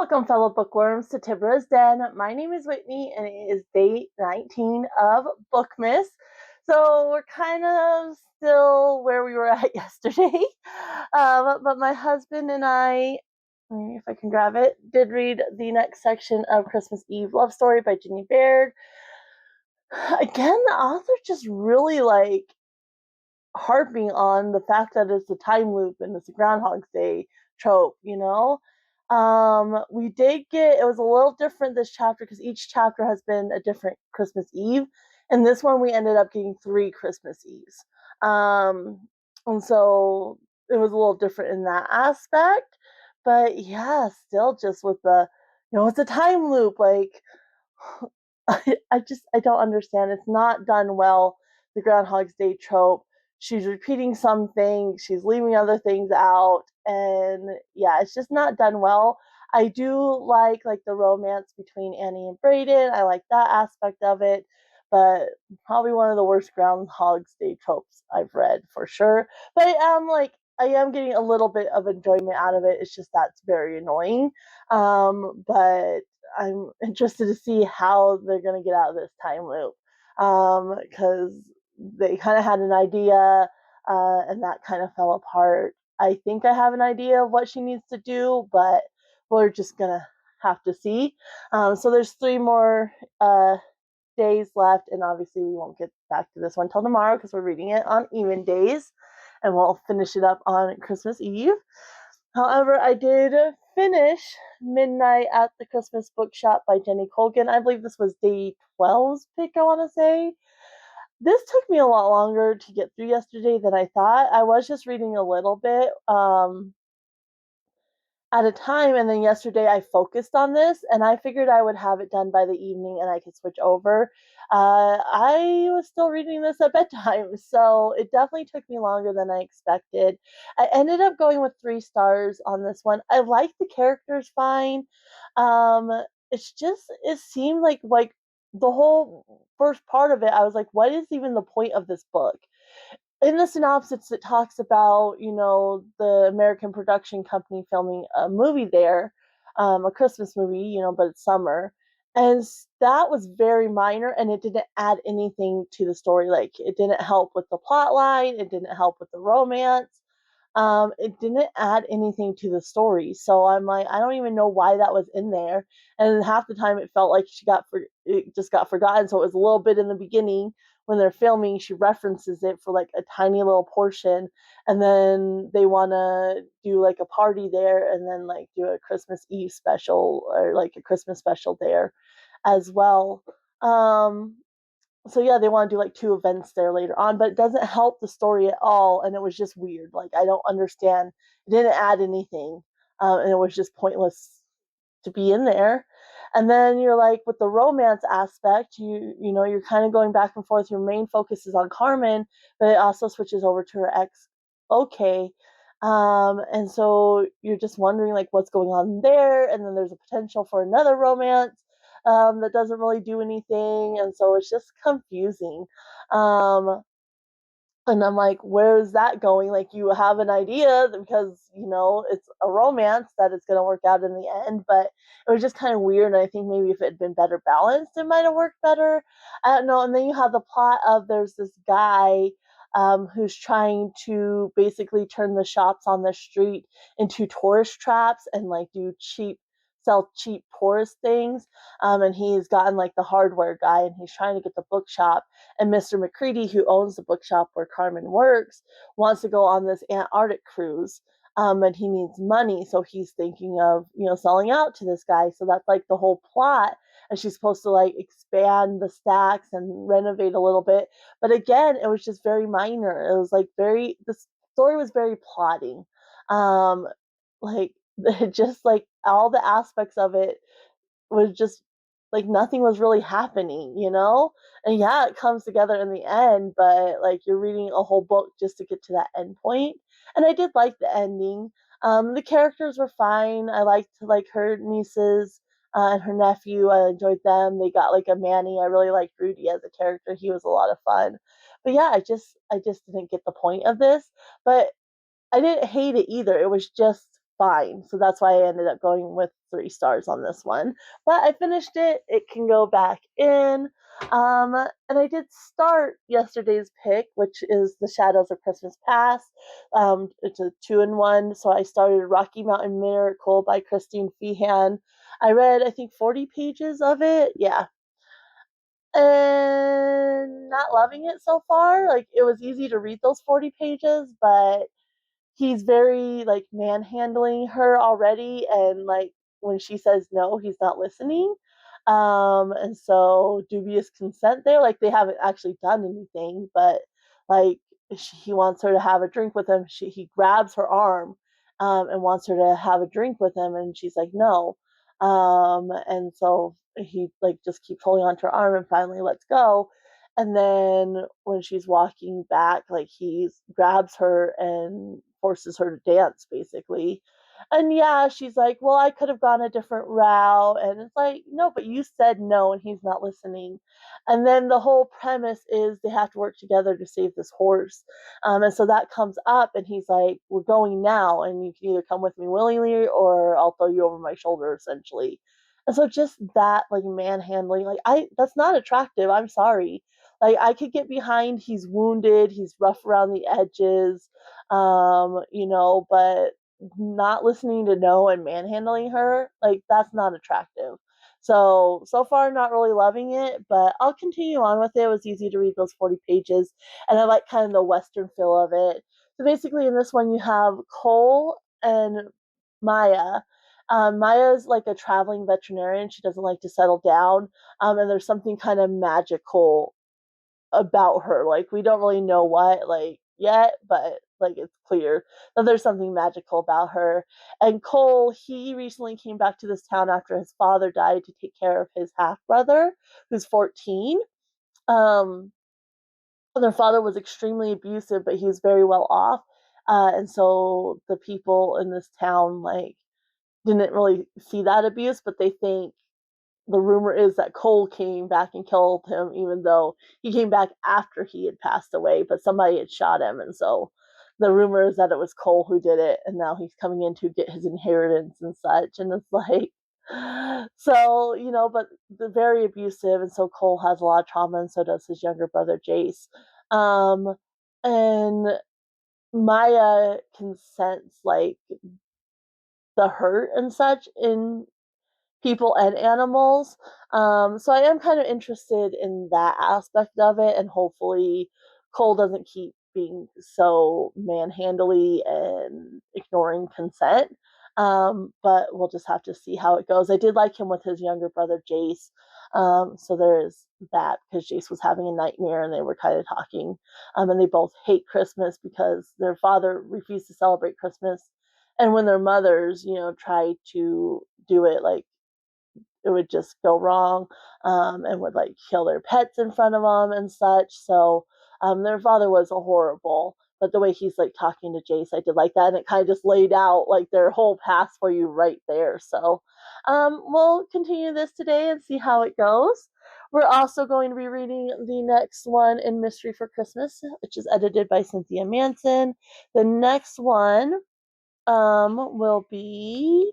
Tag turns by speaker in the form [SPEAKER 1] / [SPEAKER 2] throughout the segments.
[SPEAKER 1] Welcome, fellow bookworms, to Tibra's Den. My name is Whitney, and it is day 19 of Bookmas. So we're kind of still where we were at yesterday. But my husband and I, if I can grab it, did read the next section of Christmas Eve Love Story by Ginny Baird. Again, the author just really harping on the fact that it's a time loop and it's a Groundhog's Day trope, we did get, it was a little different this chapter because each chapter has been a different Christmas Eve. And this one we ended up getting 3 Christmas Eves. And so it was a little different in that aspect. But yeah, still just with it's a time loop. I don't understand. It's not done well, the Groundhog's Day trope. She's repeating some things, she's leaving other things out, and yeah, it's just not done well. I do like the romance between Annie and Brayden. I like that aspect of it, but probably one of the worst Groundhog's Day tropes I've read for sure. But I am getting a little bit of enjoyment out of it. It's just that's very annoying. But I'm interested to see how they're going to get out of this time loop, because they kind of had an idea, and that kind of fell apart. I think I have an idea of what she needs to do, but we're just going to have to see. So there's 3 more days left, and obviously we won't get back to this one till tomorrow because we're reading it on even days, and we'll finish it up on Christmas Eve. However, I did finish Midnight at the Christmas Bookshop by Jenny Colgan. I believe this was day 12's pick, I want to say. This took me a lot longer to get through yesterday than I thought. I was just reading a little bit at a time, and then yesterday I focused on this, and I figured I would have it done by the evening and I could switch over. I was still reading this at bedtime, so it definitely took me longer than I expected. I ended up going with 3 stars on this one. I like the characters fine. It seemed like the whole first part of it, I was like, what is even the point of this book? In the synopsis, it talks about, the American production company filming a movie there, a Christmas movie, but it's summer. And that was very minor, and it didn't add anything to the story. Like, it didn't help with the plot line, it didn't help with the romance. It didn't add anything to the story. So I'm like, I don't even know why that was in there. And half the time it felt like it just got forgotten. So it was a little bit in the beginning when they're filming, she references it for a tiny little portion, and then they want to do a party there, and then do a Christmas Eve special, or a Christmas special there as well. So yeah, they want to do 2 events there later on, but it doesn't help the story at all, and it was just weird. I don't understand. It didn't add anything, and it was just pointless to be in there. And then you're with the romance aspect, you're kind of going back and forth. Your main focus is on Carmen, but it also switches over to her ex, okay. And so you're just wondering what's going on there, and then there's a potential for another romance that doesn't really do anything, and so it's just confusing. And I'm like, where's that going? You have an idea because, it's a romance that it's going to work out in the end, but it was just kind of weird. And I think maybe if it had been better balanced, it might have worked better. I don't know. And then you have the plot of there's this guy who's trying to basically turn the shops on the street into tourist traps and sell cheap tourist things. And he's gotten the hardware guy, and he's trying to get the bookshop. And Mr. McCready, who owns the bookshop where Carmen works, wants to go on this Antarctic cruise. And he needs money, so he's thinking of selling out to this guy. So that's the whole plot, and she's supposed to expand the stacks and renovate a little bit. But again, it was just very minor. It was the story was very plotting. Like just all the aspects of it was just nothing was really happening. And yeah, it comes together in the end, but you're reading a whole book just to get to that end point. And I did like the ending. The characters were fine. I liked her nieces and her nephew. I enjoyed them. They got a Manny. I really liked Rudy as a character. He was a lot of fun. But yeah, I just didn't get the point of this. But I didn't hate it either. It was just fine. So that's why I ended up going with 3 stars on this one. But I finished it. It can go back in. And I did start yesterday's pick, which is The Shadows of Christmas Past. It's a 2-in-1. So I started Rocky Mountain Miracle by Christine Feehan. I read, I think, 40 pages of it. Yeah. And not loving it so far. Like, it was easy to read those 40 pages, but he's very like manhandling her already, and like when she says no, he's not listening. And so dubious consent there. Like, they haven't actually done anything, but like he wants her to have a drink with him. He grabs her arm, and wants her to have a drink with him, and she's like no. And so he like just keeps holding onto her arm and finally lets go. And then when she's walking back, like he grabs her and forces her to dance, basically. And yeah, she's like, well, I could have gone a different route. And it's like, no, but you said no, and he's not listening. And then the whole premise is they have to work together to save this horse. And so that comes up, and he's like, we're going now, and you can either come with me willingly or I'll throw you over my shoulder, essentially. And so just that, like, manhandling, like, that's not attractive. I'm sorry. Like, I could get behind he's wounded, he's rough around the edges, but not listening to no and manhandling her, like, that's not attractive. So far, not really loving it, but I'll continue on with it. It was easy to read those 40 pages, and I like kind of the Western feel of it. So basically, in this one, you have Cole and Maya. Maya's like a traveling veterinarian. She doesn't like to settle down. And there's something kind of magical about her. Like, we don't really know what, like, yet, but like it's clear that there's something magical about her. And Cole, he recently came back to this town after his father died to take care of his half brother, who's 14. Um, their father was extremely abusive, but he was very well off. And so the people in this town, like, didn't really see that abuse, but they think the rumor is that Cole came back and killed him, even though he came back after he had passed away, but somebody had shot him. And so the rumor is that it was Cole who did it, and now he's coming in to get his inheritance and such. And it's like, so, but they're very abusive. And so Cole has a lot of trauma, and so does his younger brother, Jace. Um, and Maya can sense like the hurt and such in people and animals. So I am kind of interested in that aspect of it, and hopefully Cole doesn't keep being so manhandly and ignoring consent. But we'll just have to see how it goes. I did like him with his younger brother Jace. So there is that, because Jace was having a nightmare and they were kind of talking. And they both hate Christmas because their father refused to celebrate Christmas. And when their mothers, try to do it, like, it would just go wrong, and would like kill their pets in front of them and such. So their father was a horrible, but the way he's like talking to Jace, I did like that, and it kind of just laid out like their whole past for you right there. So we'll continue this today and see how it goes. We're also going to be reading the next one in Mystery for Christmas, which is edited by Cynthia Manson. The next one will be,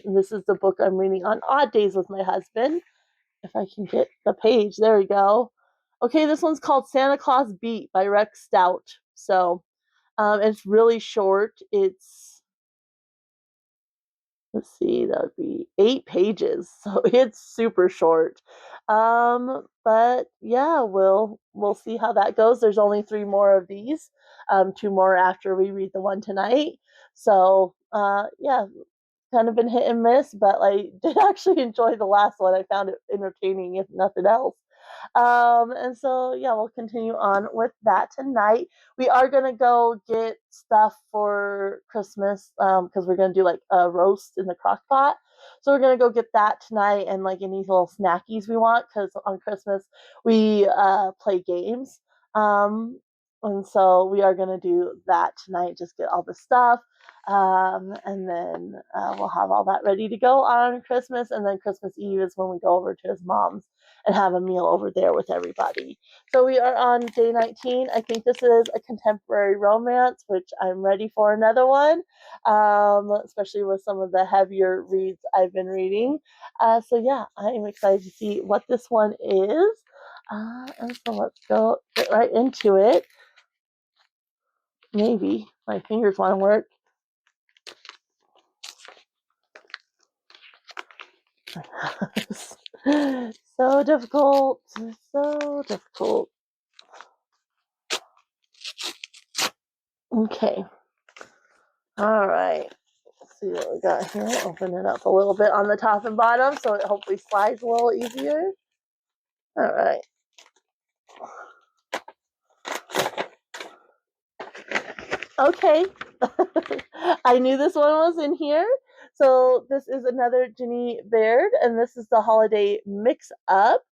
[SPEAKER 1] this is the book I'm reading on odd days with my husband. If I can get the page, there we go. Okay, this one's called Santa Claus Beat by Rex Stout. So it's really short. It's, let's see, that would be 8 pages. So it's super short. But yeah, we'll see how that goes. There's only 3 more of these. 2 more after we read the one tonight. So yeah, kind of been hit and miss, but I did actually enjoy the last one. I found it entertaining, if nothing else. And so, yeah, we'll continue on with that tonight. We are going to go get stuff for Christmas, because we're going to do like a roast in the crock pot. So we're going to go get that tonight, and like any little snackies we want, because on Christmas we play games. And so we are going to do that tonight, just get all the stuff. And then we'll have all that ready to go on Christmas. And then Christmas Eve is when we go over to his mom's and have a meal over there with everybody. So we are on day 19. I think this is a contemporary romance, which I'm ready for another one, especially with some of the heavier reads I've been reading. So yeah, I am excited to see what this one is. And so let's go get right into it. Maybe my fingers want to work. So difficult. So difficult. Okay. All right. Let's see what we got here. Open it up a little bit on the top and bottom so it hopefully slides a little easier. All right. Okay. I knew this one was in here. So this is another Ginny Baird, and this is the holiday mix-up.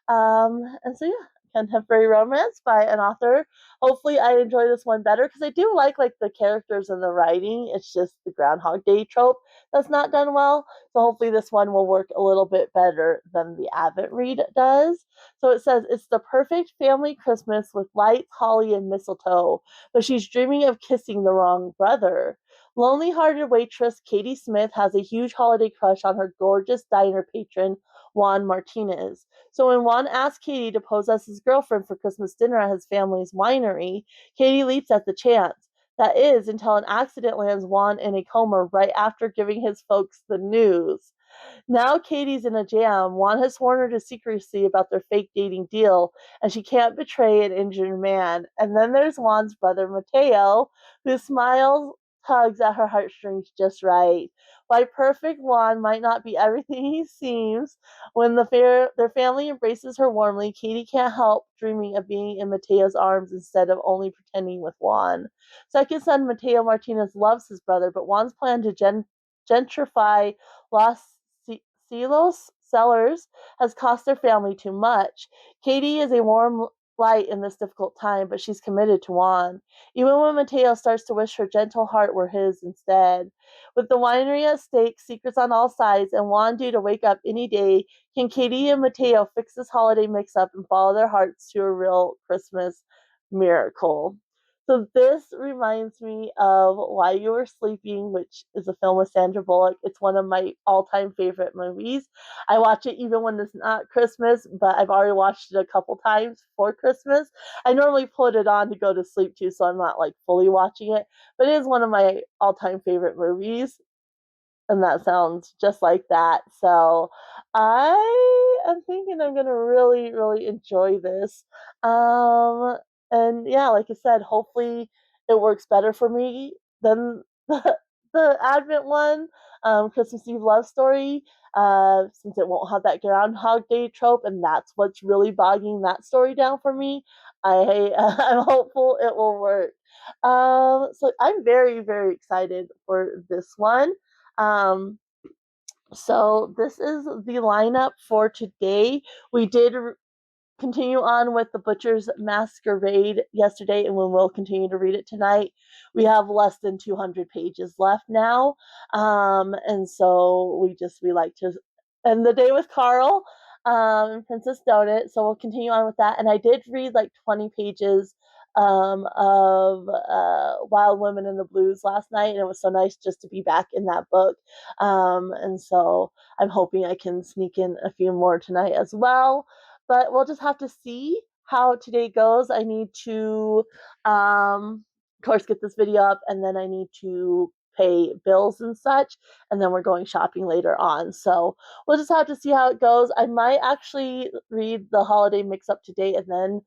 [SPEAKER 1] And so yeah, contemporary romance by an author. Hopefully I enjoy this one better because I do like the characters and the writing. It's just the Groundhog Day trope that's not done well. So hopefully this one will work a little bit better than the Advent read does. So it says it's the perfect family Christmas with lights, holly, and mistletoe, but she's dreaming of kissing the wrong brother. Lonely-hearted waitress Katie Smith has a huge holiday crush on her gorgeous diner patron, Juan Martinez. So when Juan asks Katie to pose as his girlfriend for Christmas dinner at his family's winery, Katie leaps at the chance. That is, until an accident lands Juan in a coma right after giving his folks the news. Now Katie's in a jam. Juan has sworn her to secrecy about their fake dating deal, and she can't betray an injured man. And then there's Juan's brother, Mateo, who smiles, tugs at her heartstrings just right. Why perfect Juan might not be everything he seems. When their family embraces her warmly, Katie can't help dreaming of being in Mateo's arms instead of only pretending with Juan. Second son Mateo Martinez loves his brother, but Juan's plan to gentrify Los Celos cellars has cost their family too much. Katie is a warm light in this difficult time, but she's committed to Juan, even when Mateo starts to wish her gentle heart were his instead. With the winery at stake, secrets on all sides, and Juan due to wake up any day, can Katie and Mateo fix this holiday mix-up and follow their hearts to a real Christmas miracle? So this reminds me of While You Were Sleeping, which is a film with Sandra Bullock. It's one of my all-time favorite movies. I watch it even when it's not Christmas, but I've already watched it a couple times for Christmas. I normally put it on to go to sleep too, so I'm not fully watching it, but it is one of my all-time favorite movies. And that sounds just like that. So I am thinking I'm gonna really, really enjoy this. And yeah, like I said, hopefully it works better for me than the Advent one, Christmas Eve love story. Since it won't have that Groundhog Day trope, and that's what's really bogging that story down for me. I'm hopeful it will work. So I'm very, very excited for this one. Um, so this is the lineup for today. We did continue on with the Butcher's Masquerade yesterday, and we will continue to read it tonight. We have less than 200 pages left now, and so we like to end the day with Carl and Princess Donut. So we'll continue on with that. And I did read 20 pages of Wild Women in the Blues last night, and it was so nice just to be back in that book. And so I'm hoping I can sneak in a few more tonight as well. But we'll just have to see how today goes. I need to, of course, get this video up, and then I need to pay bills and such, and then we're going shopping later on. So we'll just have to see how it goes. I might actually read the holiday mix-up today and then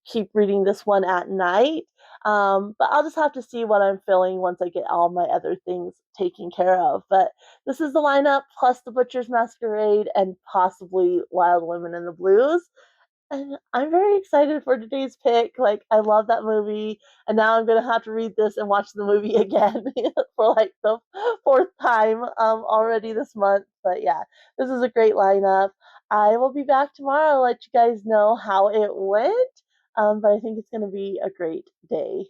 [SPEAKER 1] keep reading this one at night. But I'll just have to see what I'm feeling once I get all my other things taken care of. But this is the lineup plus the Butcher's Masquerade and possibly Wild Women in the Blues. And I'm very excited for today's pick. I love that movie, and now I'm gonna have to read this and watch the movie again for the fourth time already this month. But yeah, this is a great lineup. I will be back tomorrow. I'll let you guys know how it went. But I think it's gonna be a great day.